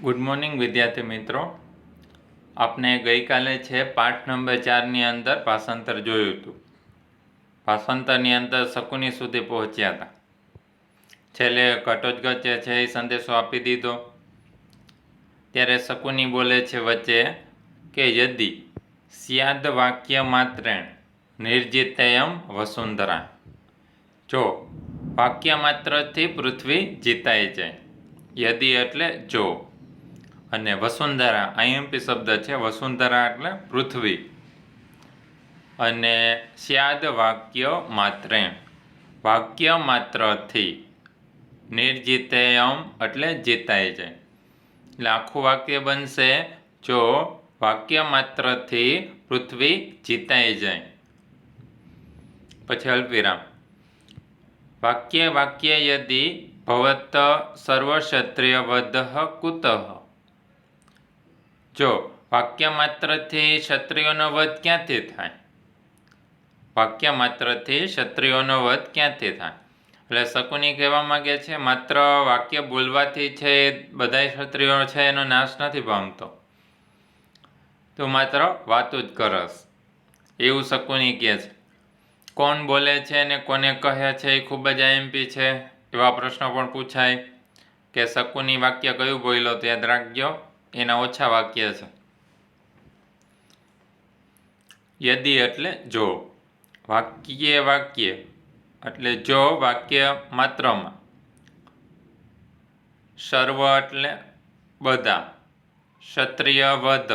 Good morning વિદ્યાર્થી મિત્રો, આપણે ગઈકાલે છે પાઠ નંબર 4ની અંદર ભાષાંતર જોયું હતું. ભાષાંતરની અંદર શકુની સુધી પહોંચ્યા હતા. છેલ્લે ઘટોત્કચ છે એ સંદેશો આપી દીધો. ત્યારે શકુની બોલે છે વચ્ચે કે યદિ સ્યાદ વાક્ય માત્રેણ નિર્જિતેયમ વસુંધરા, જો વાક્ય માત્રથી પૃથ્વી જીતાઈ જાય. યદિ એટલે જો, અને વસુંધરા આઈએમપી શબ્દ છે. વસુંધરા એટલે પૃથ્વી. અને સ્યાદ વાક્ય માત્રેણ, વાક્ય માત્રથી. નિર્જિતેયમ એટલે જીતાઈ જાય. એટલે આખું વાક્ય બનશે જો વાક્ય માત્રથી પૃથ્વી જીતાઈ જાય. પછી અલ્પવિરામ. વાક્ય વાક્ય યદિ ભવત સર્વક્ષત્રિયવધઃ કુતઃ, જો વાક્ય માત્રથી ક્ષત્રિયોનો વધ ક્યાંથી થાય? વાક્ય માત્રથી ક્ષત્રિયોનો વધ ક્યાંથી થાય? એટલે શકુની કહેવા માગે છે માત્ર વાક્ય બોલવાથી છે એ બધા ક્ષત્રિયો છે એનો નાશ નથી પામતો, તું માત્ર વાતો જ કરસ, એવું શકુની કહે છે. કોણ બોલે છે અને કોને કહે છે એ ખૂબ જ આઈએમપી છે. એવા પ્રશ્નો પણ પૂછાય કે શકુની વાક્ય કયું બોલ્યો તો યાદ રાખજો, એના ઓછા વાક્ય છે. યદિ એટલે જો, વાક્ય વાક્ય એટલે જો વાક્ય માત્રમાં, સર્વ એટલે બધા, ક્ષત્રિય વધ,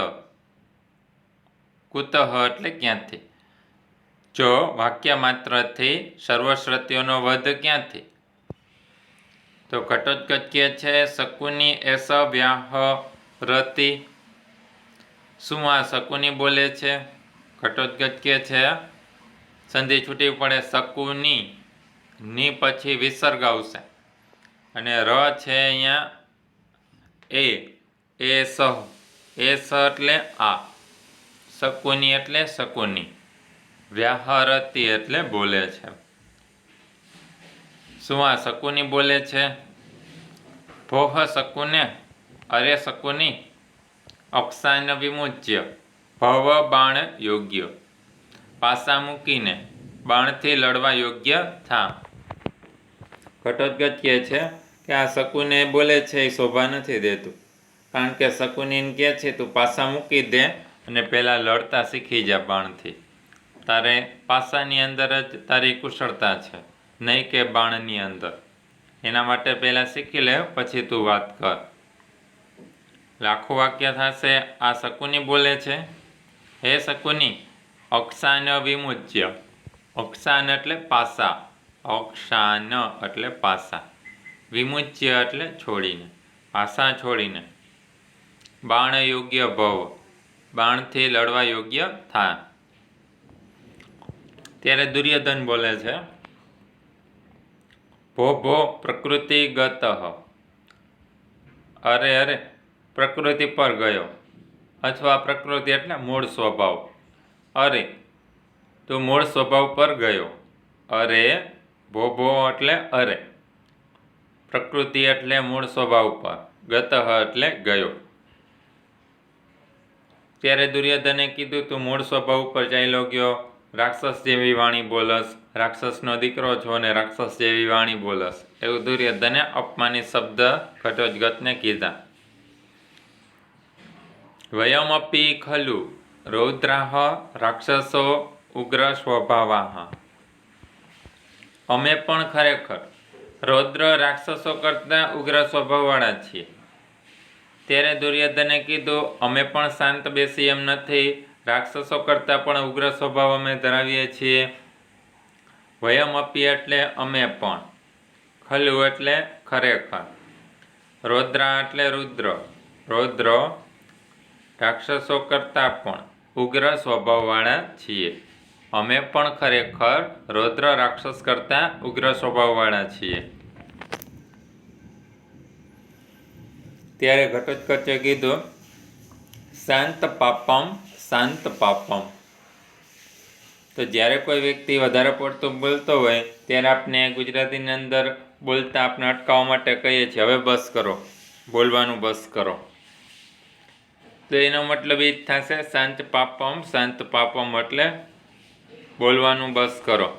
કુતઃ એટલે ક્યાંથી. જો વાક્ય માત્રથી સર્વક્ષત્રિયોનો વધ ક્યાંથી? તો ઘટોત્કચ કહે છે શકુની એસ વ્યાહરતિ. શું આ શકુની બોલે છે? ઘટોત્કચ કહે છે સંધિ છૂટી પડે શકુની, ની પછી વિસર્ગ આવશે અને ર છે અહીંયા એ સહ, એ સ એટલે આ, શકુની એટલે શકુની, વ્યાહરતિ એટલે બોલે છે. શું આ શકુની બોલે છે? ભોહ શકુને, અરે શકુની, અક્ષાન વિમુચ્ય ભવ બાણ યોગ્ય, પાસા મૂકીને બાણથી લડવા યોગ્ય થા. ઘટોત્કચ કહે છે કે આ શકુને બોલે છે એ શોભા નથી દેતું, કારણ કે શકુનીને કહે છે તું પાસા મૂકી દે અને પહેલાં લડતા શીખી જા બાણથી. તારે પાસાની અંદર જ તારી કુશળતા છે, નહીં કે બાણની અંદર. એના માટે પહેલાં શીખી લે પછી તું વાત કર. એટલે આખું વાક્ય થશે આ શકુની બોલે છે, હે શકુની, અક્ષાન વિમુચ્ય, અક્ષાન એટલે પાસા, અક્ષાન એટલે પાસા, વિમુચ્ય એટલે છોડીને, પાસા છોડીને, બાણ યોગ્ય ભવ, બાણથી લડવા યોગ્ય થા. ત્યારે દુર્યોધન બોલે છે ભો ભો પ્રકૃતિગત, અરે અરે પ્રકૃતિ પર ગયો, અથવા પ્રકૃતિ એટલે મૂળ સ્વભાવ, અરે તું મૂળ સ્વભાવ પર ગયો. અરે ભો ભો એટલે અરે, પ્રકૃતિ એટલે મૂળ સ્વભાવ પર, ગત એટલે ગયો. ત્યારે દુર્યોધને કીધું તું મૂળ સ્વભાવ ઉપર ચાલ્યો ગયો, રાક્ષસ જેવી વાણી બોલસ, રાક્ષસનો દીકરો છો અને રાક્ષસ જેવી વાણી બોલસ, એવું દુર્યોધને અપમાનિત શબ્દ ઘટોત્કચને કીધા. વયમપી ખલુ રૌદ્રાહ રાક્ષસો ઉગ્ર સ્વભાવાહ, અમે પણ ખરેખર રૌદ્ર રાક્ષસો કરતાં ઉગ્ર સ્વભાવવાળા છીએ. ત્યારે દુર્યોધને કીધું અમે પણ શાંત બેસી એમ નથી, રાક્ષસો કરતાં પણ ઉગ્ર સ્વભાવ અમે ધરાવીએ છીએ. વયમપી એટલે અમે પણ, ખલુ એટલે ખરેખર, રૌદ્રા એટલે રુદ્ર, રૌદ્ર રાક્ષસો કરતાં પણ ઉગ્ર સ્વભાવવાળા છીએ. અમે પણ ખરેખર રૌદ્ર રાક્ષસ કરતાં ઉગ્ર સ્વભાવવાળા છીએ. ત્યારે ઘટોત્કચે કીધું શાંત પાપમ, શાંત પાપમ. તો જ્યારે કોઈ વ્યક્તિ વધારે પડતું બોલતો હોય ત્યારે આપણે ગુજરાતીની અંદર બોલતા આપણે અટકાવવા માટે કહીએ છીએ હવે બસ કરો, બોલવાનું બસ કરો. તો એનો મતલબ એ જ થશે શાંત પાપમ. શાંત પાપમ એટલે બોલવાનું બસ કરો.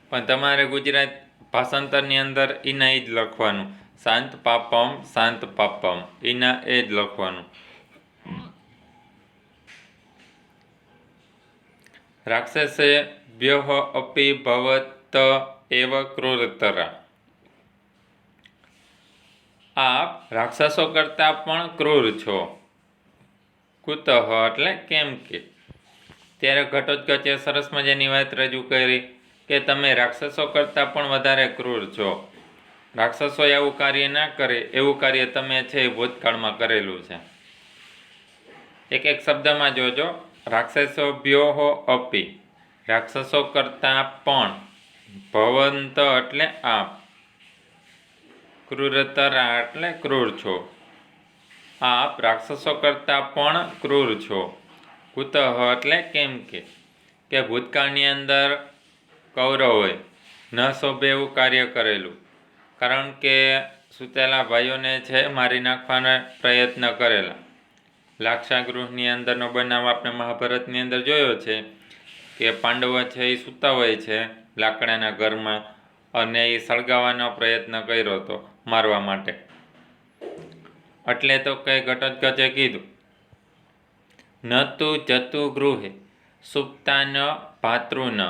પણ તમારે ગુજરાત ભાષાંતરની અંદર એના એ જ લખવાનું, શાંત પાપમ. શાંત પાપમ એના એ જ લખવાનું. રાક્ષસેભ્યો અપી ભવત એવ ક્રૂરતરા. આપ રાક્ષસો કરતાં પણ ક્રૂર છો. કુતઃ એટલે કેમ કે. ત્યારે ઘટોત્કચે સરસ મજાની વાત રજૂ કરી કે તમે રાક્ષસો કરતાં પણ વધારે ક્રૂર છો. રાક્ષસો એવું કાર્ય ના કરે એવું કાર્ય તમે છે એ ભૂતકાળમાં કરેલું છે. એક એક શબ્દમાં જોજો. રાક્ષસોભ્યો અપી, રાક્ષસો કરતાં પણ. ભવંત એટલે આપ. ક્રૂરતરા એટલે ક્રૂર છો. આપ રાક્ષસો કરતાં પણ ક્રૂર છો. કુતઃ એટલે કેમ કે ભૂતકાળની અંદર કૌરવોએ ન શોભે એવું કાર્ય કરેલું. કારણ કે સૂતેલા ભાઈઓને છે મારી નાખવાના પ્રયત્ન કરેલા. લાક્ષાગૃહની અંદરનો બનાવ આપણે મહાભારતની અંદર જોયો છે કે પાંડવો છે એ સૂતા હોય છે લાકડાના ઘરમાં અને એ સળગાવવાનો પ્રયત્ન કર્યો હતો મારવા માટે. એટલે તો કઈ ઘટોત્કચે કીધું ન તું જતુ ગૃહે સુપ્તાન ભાતૃન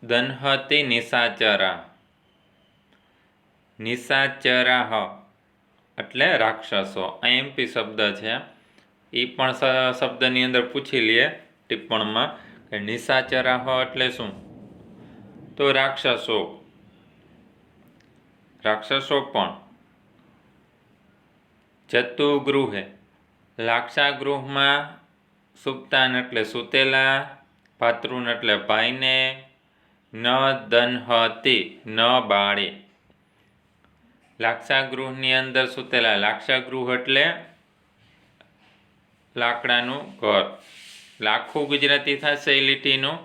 દન્હતિ નિશાચરા. નિશાચરા એટલે રાક્ષસો. આઈએમપી શબ્દ છે. એ પણ શબ્દની અંદર પૂછી લઈએ ટિપ્પણમાં કે નિશાચરા એટલે શું. તો રાક્ષસો. રાક્ષસો પણ. જતુગૃહે લાક્ષાગૃહમાં. સુપ્તાન એટલે સૂતેલા. ભાતૃન એટલે ભાઈને. ન દન્હતિ ન બાળે. લાક્ષાગૃહની અંદર સૂતેલા. લાક્ષાગૃહ એટલે લાકડાનું ઘર. લાખું ગુજરાતી થશે એ લીટીનું.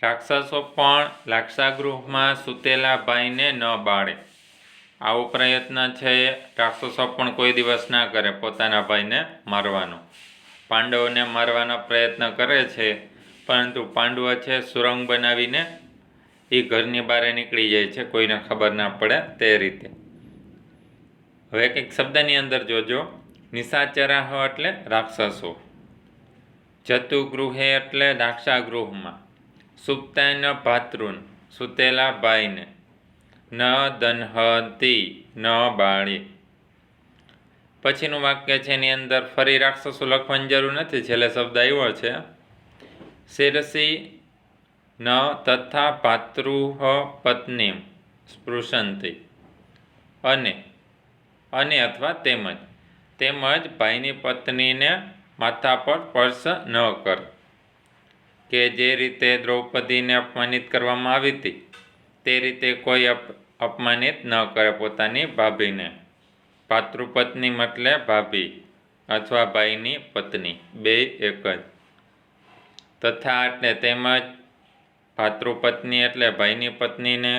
રાક્ષસો પણ લાક્ષાગૃહમાં સૂતેલા ભાઈને ન બાળે. આવો પ્રયત્ન છે રાક્ષસો પણ કોઈ દિવસ ના કરે પોતાના ભાઈને મારવાનો. પાંડવોને મારવાનો પ્રયત્ન કરે છે પરંતુ પાંડવો છે સુરંગ બનાવીને એ ઘરની બહાર નીકળી જાય છે, કોઈને ખબર ના પડે તે રીતે. હવે કંઈક શબ્દની અંદર જોજો. નિશાચરા એટલે રાક્ષસો. જતુગૃહે એટલે લાક્ષાગૃહમાં. સુપ્તાન ભાતૃન સૂતેલા ભાઈને. ન દન્હતિ ન બાળી. પછીનું વાક્ય છે એની અંદર ફરી રાક્ષસો લખવાની જરૂર નથી, છેલ્લે શબ્દ આવ્યો છે. શિરસી ન તથા ભાતૃહ પત્નીમ સ્પૃશંતિ. અને અથવા તેમજ ભાઈની પત્નીને માથા પર સ્પર્શ ન કર. કે જે રીતે દ્રૌપદીને અપમાનિત કરવામાં આવી હતી તે રીતે કોઈ અપમાનિત ન કરે પોતાની ભાભીને. ભાતૃપત્ની એટલે ભાભી અથવા ભાઈની પત્ની, બે એક જ. તથા એટલે તેમજ. ભાતૃપત્ની એટલે ભાઈની પત્નીને.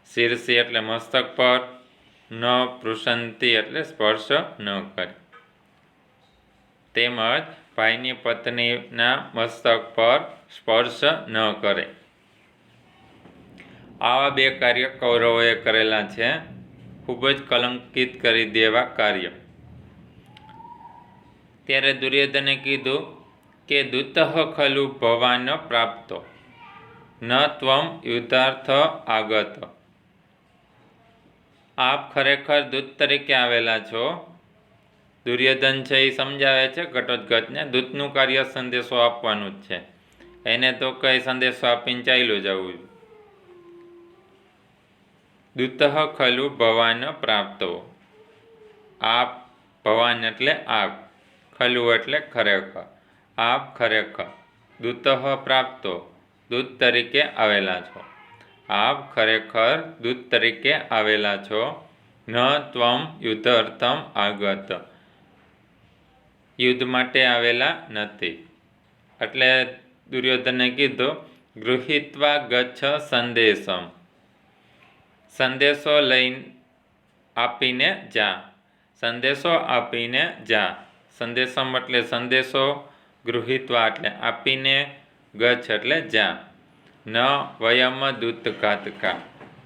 શિરસી એટલે મસ્તક પર. ન પૃશંતિ એટલે સ્પર્શ ન કરે. તેમજ ભાઈની પત્નીના મસ્તક પર સ્પર્શ ન કરે. આવા બે કાર્ય કૌરવોએ કરેલા છે. ખૂબ જ કલંકિત કરી દેવા કાર્ય. ત્યારે દુર્યોધને કીધું કે દૂતઃ ખલુ ભવાન પ્રાપ્તો ન ત્વમ યુદ્ધાર્થ આગત. આપ ખરેખર દૂત તરીકે આવેલા છો. દુર્યોધન છે એ સમજાવે છે ઘટોત્કચને દૂતનું કાર્ય સંદેશો આપવાનું જ છે. એને તો કઈ સંદેશો આપીને ચાલ્યું જવું. દૂતઃ ખલુ ભવાન પ્રાપ્તો. આપ ભવાન એટલે આપ. ખલુ એટલે ખરેખર. આપ ખરેખર. દૂતઃ પ્રાપ્તો દૂત તરીકે આવેલા છો. આપ ખરેખર દૂત તરીકે આવેલા છો. ન ત્વમ યુદ્ધાર્થમ આગત. યુદ્ધ માટે આવેલા નથી. એટલે દુર્યોધને કીધું ગૃહીત્વા ગચ્છ સંદેશમ. સંદેશો લઈને આપીને જા. સંદેશો આપીને જા. સંદેશમ એટલે સંદેશો, ગૃહીત્વા એટલે આપીને, ગચ્છ એટલે જા. ન વયમ દૂતઘાતકા,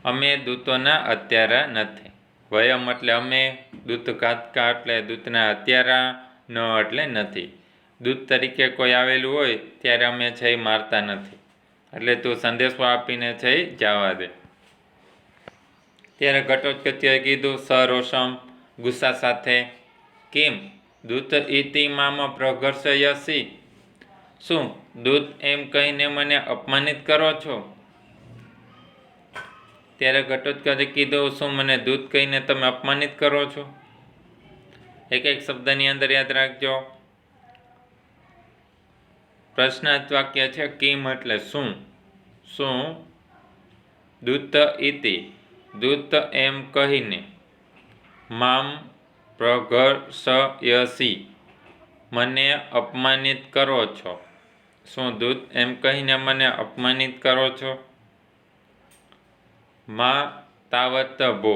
અમે દૂતોના હત્યારા નથી. વયમ એટલે અમે, દૂતઘાતકા એટલે દૂતના હત્યારા, ન એટલે નથી. દૂત તરીકે કોઈ આવેલું હોય ત્યારે અમે છે એ મારતા નથી, એટલે તું સંદેશો આપીને છે એ જવા દે. ત્યારે ઘટોત્કચે કીધું સરોષમ, ગુસ્સા સાથે, કેમ દૂત ઇતિ મામ પ્રઘર્ષયસી, શું દૂત એમ કહીને મને અપમાનિત કરો છો? ત્યારે ઘટોત્કચે કીધું, શું મને દૂત કહીને તમે અપમાનિત કરો છો? એક એક શબ્દની અંદર યાદ રાખજો. પ્રશ્નાર્થ વાક્ય છે. કિમ એટલે શું, શું દૂત ઇતિ દૂત એમ કહીને, મામ પ્રઘર્ષયસી મને અપમાનિત કરો છો. શું દૂત એમ કહીને મને અપમાનિત કરો છો? મા તાવત ભો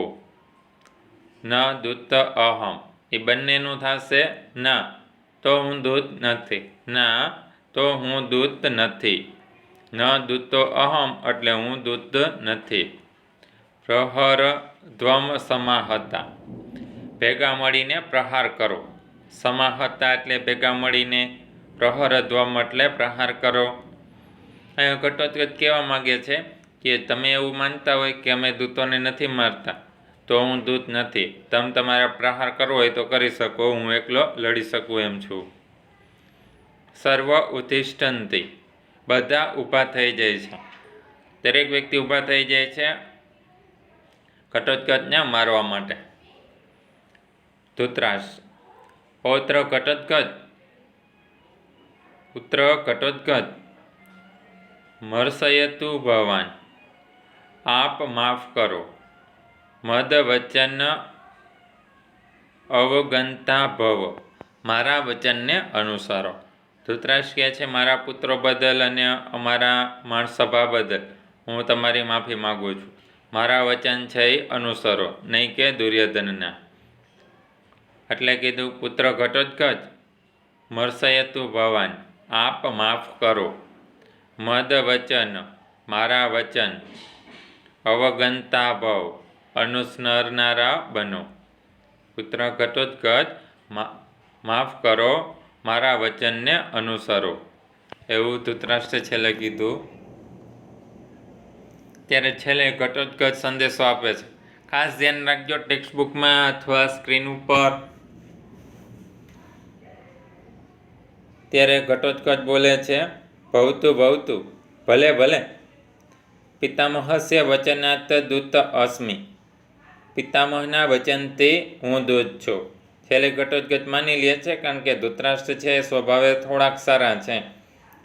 ન દૂત અહમ, એ બંનેનું થશે ના તો હું દૂત નથી, ના તો હું દૂત નથી. ન દૂતો અહમ એટલે હું દૂત નથી. પ્રહર ધ્વમ સમાહતા, ભેગા મળીને પ્રહાર કરો. સમાહતા એટલે ભેગા મળીને, પ્રહર ધ્વમ એટલે પ્રહાર કરો. અહીંયા ઘટોત્કચ કહેવા માગે છે કે તમે એવું માનતા હોય કે અમે દૂતોને નથી મારતા તો હું દૂત નથી. તમે તમારા પ્રહાર કરવો હોય તો કરી શકો, હું એકલો લડી શકું એમ છું. સર્વ ઉત્તિષ્ઠન્તિ, બધા ઊભા થઈ જાય છે. દરેક વ્યક્તિ ઊભા થઈ જાય છે ઘટોત્કચને મારવા માટે. ધૃતરાષ્ટ્ર, પૌત્ર ઘટોત્કચ, પુત્ર ઘટોત્કચ, મર્ષયતુ ભવાન, આપ માફ કરો. મદ વચન અવગંતા ભવ, મારા વચનને અનુસરો. ધૃતરાષ્ટ્ર કહે છે મારા પુત્રો બદલ અને અમારા માણસભા બદલ હું તમારી માફી માગું છું. મારા વચન છે એ અનુસરો, નહીં કે દુર્યોધનના. એટલે કીધું પુત્ર ઘટોત્કચ, મર્ષયતુ ભવાન, આપ માફ કરો. મદ વચન, મારા વચન, અવગંતા ભવ, અનુસરનારા બનો. પુત્ર ઘટોત્કચ, માફ કરો, મારા વચનને અનુસરો, એવું ધૃતરાષ્ટ્રે છેલ્લે કીધું. ત્યારે છેલ્લે ઘટોત્કચ સંદેશો આપે છે. ખાસ ધ્યાન રાખજો, ટેક્સ્ટ બુકમાં અથવા સ્ક્રીન ઉપર. ત્યારે ઘટોત્કચ બોલે છે ભવતુ ભવતુ, ભલે ભલે. પિતામહસ્ય વચનાત દૂત અસ્મિ, પિતામહના વચનથી હું દૂત છું. છેલ્લે ઘટોત્કચ માની લે છે, કારણ કે ધૃતરાષ્ટ્ર છે એ સ્વભાવે થોડાક સારા છે,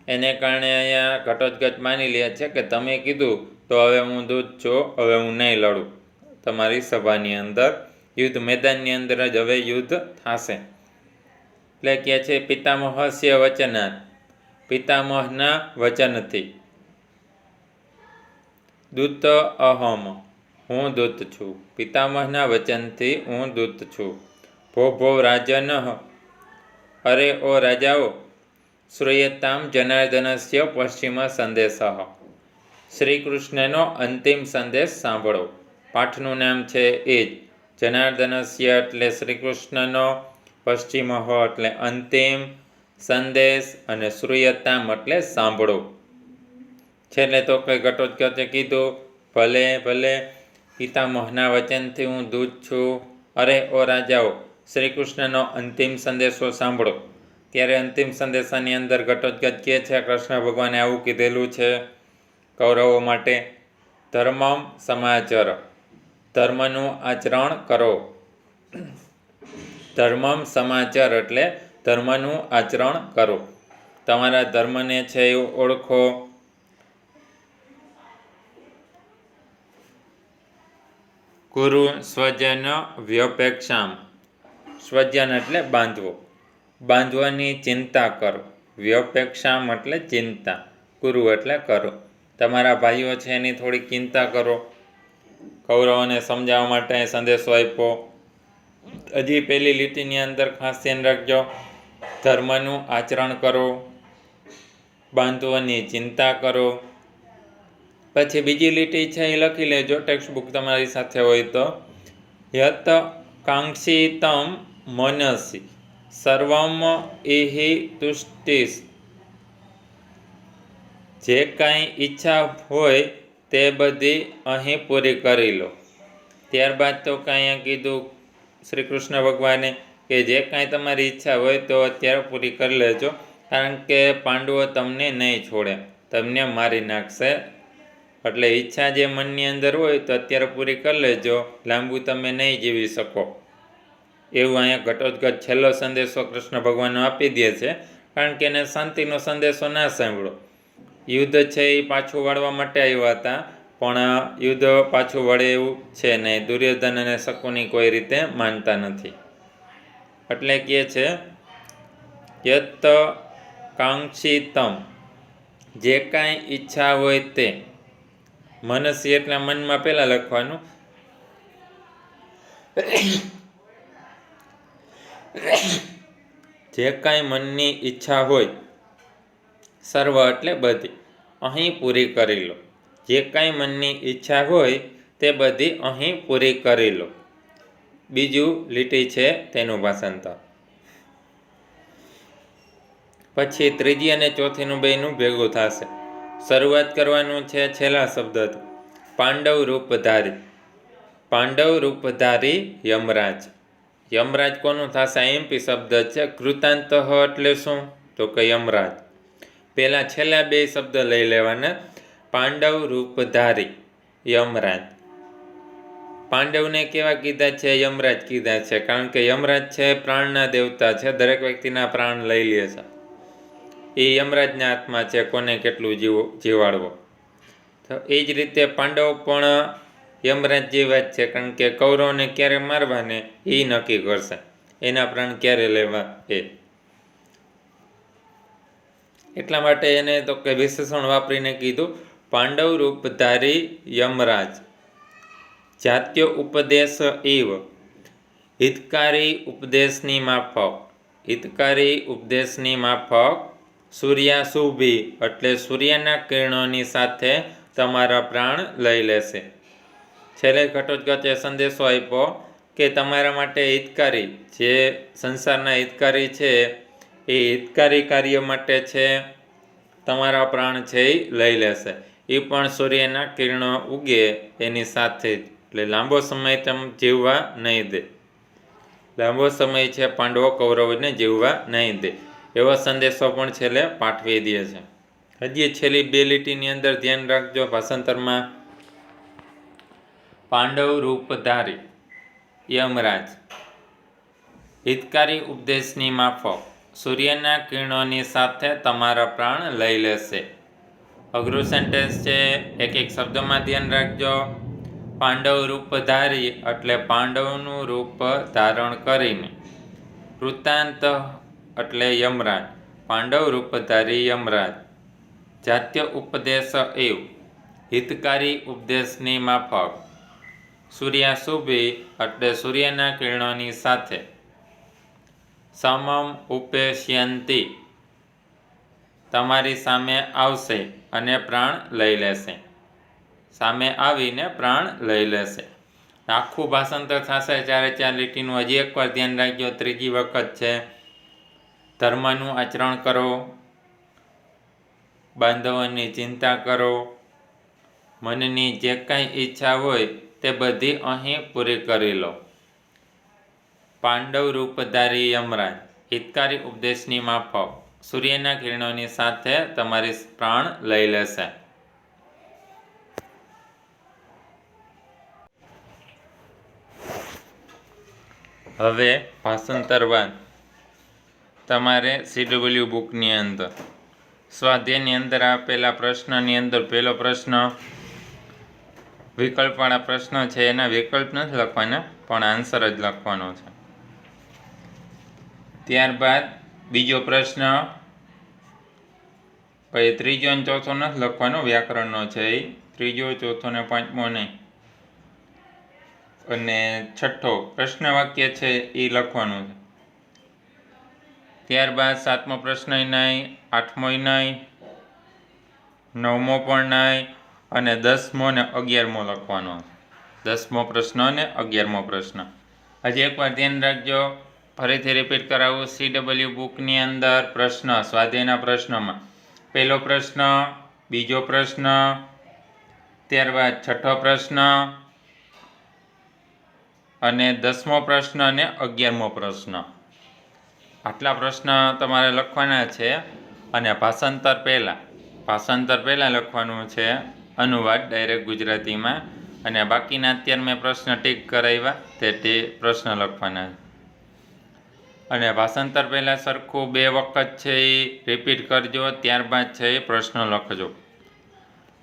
એને કારણે અહીંયા ઘટોત્કચ માની લે છે કે તમે કીધું તો હવે હું દૂત છું, હવે હું નહીં લડું તમારી સભાની અંદર. યુદ્ધ મેદાનની અંદર જ હવે યુદ્ધ થશે. એટલે કહે છે પિતામહસ્ય વચનાત, પિતામહના વચનથી. દૂત અહમ, હું દૂત છું. પિતામહના વચનથી હું દૂત છું. ભો ભો રાજન, અરે ઓ રાજાઓ, શ્રૂયતામ જનાર્દનસ્ય પશ્ચિમ સંદેશ, શ્રી કૃષ્ણનો અંતિમ સંદેશ સાંભળો. પાઠનું નામ છે એ જ. જનાર્દનસ્ય એટલે શ્રી કૃષ્ણનો, પશ્ચિમ એટલે અંતિમ, સંદેશ અને શ્રૂયતામ એટલે સાંભળો. છેલ્લે તો કઈ ઘટોત્કચે કીધું ભલે ભલે, પિતામહના વચનથી હું દૂત છું. અરે ઓ રાજાઓ, શ્રી કૃષ્ણનો અંતિમ સંદેશો સાંભળો. ત્યારે અંતિમ સંદેશાની અંદર ઘટોત્કચ કહે છે કૃષ્ણ ભગવાને આવું કીધેલું છે કૌરવો માટે, ધર્મમ સમાચર, ધર્મનું આચરણ કરો. ધર્મમ સમાચર એટલે ધર્મનું આચરણ કરો. તમારા ધર્મને છે એવું ઓળખો. કુરુ સ્વજન વ્યપેક્ષામ, સ્વજન એટલે બાંધવો, બાંધવાની ચિંતા કરો. વ્યપેક્ષામ એટલે ચિંતા, કુરુ એટલે કરો. તમારા ભાઈઓ છે એની થોડી ચિંતા કરો. કૌરવોને સમજાવવા માટે સંદેશો આપ્યો. હજી પહેલી લીટીની અંદર ખાસ ધ્યાન રાખજો, ધર્મનું આચરણ કરો, બાંધવોની ચિંતા કરો. પછી બીજી લીટી છે એ લખી લેજો, ટેક્સ્ટ બુક તમારી સાથે હોય તો. યત કાંક્ષિતમ મનસી સર્વમ એહિ તુષ્ટિસ. જે કાંઈ ઈચ્છા હોય તે બધી અહીં પૂરી કરી લો. ત્યારબાદ તો કાંઈ કીધું શ્રી કૃષ્ણ ભગવાને કે જે કાંઈ તમારી ઈચ્છા હોય તો અત્યારે પૂરી કરી લેજો, કારણ કે પાંડવો તમને નહીં છોડે, તમને મારી નાખશે. એટલે ઈચ્છા જે મનની અંદર હોય તો અત્યારે પૂરી કરી લેજો, લાંબુ તમે નહીં જીવી શકો. એવું અહીંયા ઘટોત્કચ છેલ્લો સંદેશો કૃષ્ણ ભગવાનનો આપી દે છે, કારણ કે એને શાંતિનો સંદેશો ના સાંભળો. યુદ્ધ છે એ પાછું વાળવા માટે આવ્યા હતા, પણ યુદ્ધ પાછું વળે એવું છે નહીં. દુર્યોધન અને શકુની કોઈ રીતે માનતા નથી. એટલે કહે છે યત કાંક્ષિતમ, જે કાંઈ ઈચ્છા હોય તે. મનસી એટલે મનમાં પહેલાં લખવાનું. જે કાંઈ મનની ઈચ્છા હોય, સર્વ એટલે બધી, અહીં પૂરી કરી લો. જે કાંઈ મનની ઈચ્છા હોય તે બધી અહીં પૂરી કરી લો. બીજું લીટી છે તેનું ભાષાંતર. પછી ત્રીજી અને ચોથીનું બેયનું ભેગું થશે. શરૂઆત કરવાનું છે છેલ્લા શબ્દથી. પાંડવ રૂપધારી. પાંડવ રૂપધારી યમરાજ. યમરાજ કોનું થશે? આઈએમપી શબ્દ છે. કૃતાંત એટલે શું? તો કે યમરાજ. પહેલાં છેલ્લા બે શબ્દ લઈ લેવાના. પાંડવ રૂપધારી યમરાજ. પાંડવને કેવા કીધા છે? યમરાજ કીધા છે, કારણ કે યમરાજ છે પ્રાણના દેવતા છે, દરેક વ્યક્તિના પ્રાણ લઈ લે છે. એ યમરાજના હાથમાં છે કોને કેટલું જીવાડવો. તો એ જ રીતે પાંડવ પણ યમરાજ જેવા જ છે, કારણ કે કૌરવને ક્યારે મારવાને એ નક્કી કરશે, એના પ્રાણ ક્યારે લેવા એ. એટલા માટે એને તો કે વિશેષણ વાપરીને કીધું પાંડવ રૂપધારી યમરાજ. જાત્ય ઉપદેશ એવ. હિતકારી ઉપદેશની માફક. હિતકારી ઉપદેશની માફક સૂર્યાશુભી એટલે સૂર્યના કિરણોની સાથે તમારા પ્રાણ લઈ લેશે. છેલ્લે ઘટોત્કચે સંદેશો આપ્યો કે તમારા માટે હિતકારી, જે સંસારના હિતકારી છે એ હિતકારી કાર્ય માટે છે તમારા પ્રાણ છે એ લઈ લેશે. એ પણ સૂર્યના કિરણો ઉગે એની સાથે જ. એટલે લાંબો સમય તમે જીવવા નહીં દે. લાંબો સમય છે પાંડવો કૌરવોને જીવવા નહીં દે, એવો સંદેશો પણ છેલ્લે પાઠવી દે છે. હજી છેલ્લી બે લીટીની અંદર ધ્યાન રાખજો ભાષાંતરમાં. પાંડવ રૂપધારી યમરાજ. હિતકારી ઉપદેશની માફક સૂર્યના કિરણોની સાથે તમારા પ્રાણ લઈ લેશે. અઘરું સેન્ટેન્સ છે, એક એક શબ્દમાં ધ્યાન રાખજો. પાંડવ રૂપધારી એટલે પાંડવનું રૂપ ધારણ કરીને. વૃત્તાંત એટલે યમરાજ. પાંડવ રૂપધારી યમરાજ. જાત્ય ઉપદેશ એવ. હિતકારી ઉપદેશની માફક. સૂર્યાશુભી એટલે સૂર્યના કિરણોની સાથે. સમમ ઉપેશ્યંતિ તમારી સામે આવશે અને પ્રાણ લઈ લેશે. સામે આવીને પ્રાણ લઈ લેશે. આખું ભાષાંતર થશે 4 લીટીનું. હજી એકવાર ધ્યાન રાખજો, ત્રીજી વખત છે. ધર્મનું આચરણ કરો, બાંધવોની ચિંતા કરો, મનની જે કાંઈ ઈચ્છા હોય તે બધી અહીં પૂરી કરી લો. પાંડવ રૂપધારી યમરાજ. હિતકારી ઉપદેશની માફક સૂર્યના કિરણોની સાથે તમારી પ્રાણ લઈ લેશે. હવે ભાષાંતરવાદ તમારે CW બુકની અંદર સ્વાધ્યાયની અંદર આપેલા પ્રશ્નની અંદર પહેલો પ્રશ્ન વિકલ્પવાળા પ્રશ્ન છે, એના વિકલ્પ નથી લખવાના પણ આન્સર જ લખવાનો છે. ત્યારબાદ બીજો પ્રશ્ન, પછી ત્રીજો અને ચોથો નથી લખવાનો, વ્યાકરણનો છે એ. ત્રીજો, ચોથો ને પાંચમો નહીં. અને છઠ્ઠો પ્રશ્ન વાક્ય છે એ લખવાનું છે. ત્યારબાદ 7મો પ્રશ્ન નહીં, 8મો નહીં, 9મો પણ નહીં અને 10મો ને 11મો લખવાનો. 10મો પ્રશ્ન અને 11મો પ્રશ્ન. હજી એકવાર ધ્યાન રાખજો, ફરીથી રિપીટ કરાવું. CW બુકની અંદર પ્રશ્ન, સ્વાધ્યાયના પ્રશ્નમાં પહેલો પ્રશ્ન, બીજો પ્રશ્ન, ત્યારબાદ 6થો પ્રશ્ન અને 10મો પ્રશ્ન અને 11મો પ્રશ્ન. આટલા પ્રશ્ન તમારે લખવાના છે. અને ભાષાંતર પહેલાં લખવાનું છે અનુવાદ ડાયરેક્ટ ગુજરાતીમાં. અને બાકીના અત્યારે મેં પ્રશ્ન ટીક કરાવ્યા તે પ્રશ્ન લખવાના. અને ભાષાંતર પહેલાં સરખું 2 વખત છે એ રિપીટ કરજો, ત્યારબાદ છે એ પ્રશ્ન લખજો.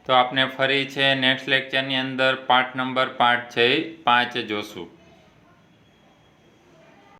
તો આપણે ફરી છે નેક્સ્ટ લેક્ચરની અંદર પાઠ નંબર 5 છે એ 5 જોશું.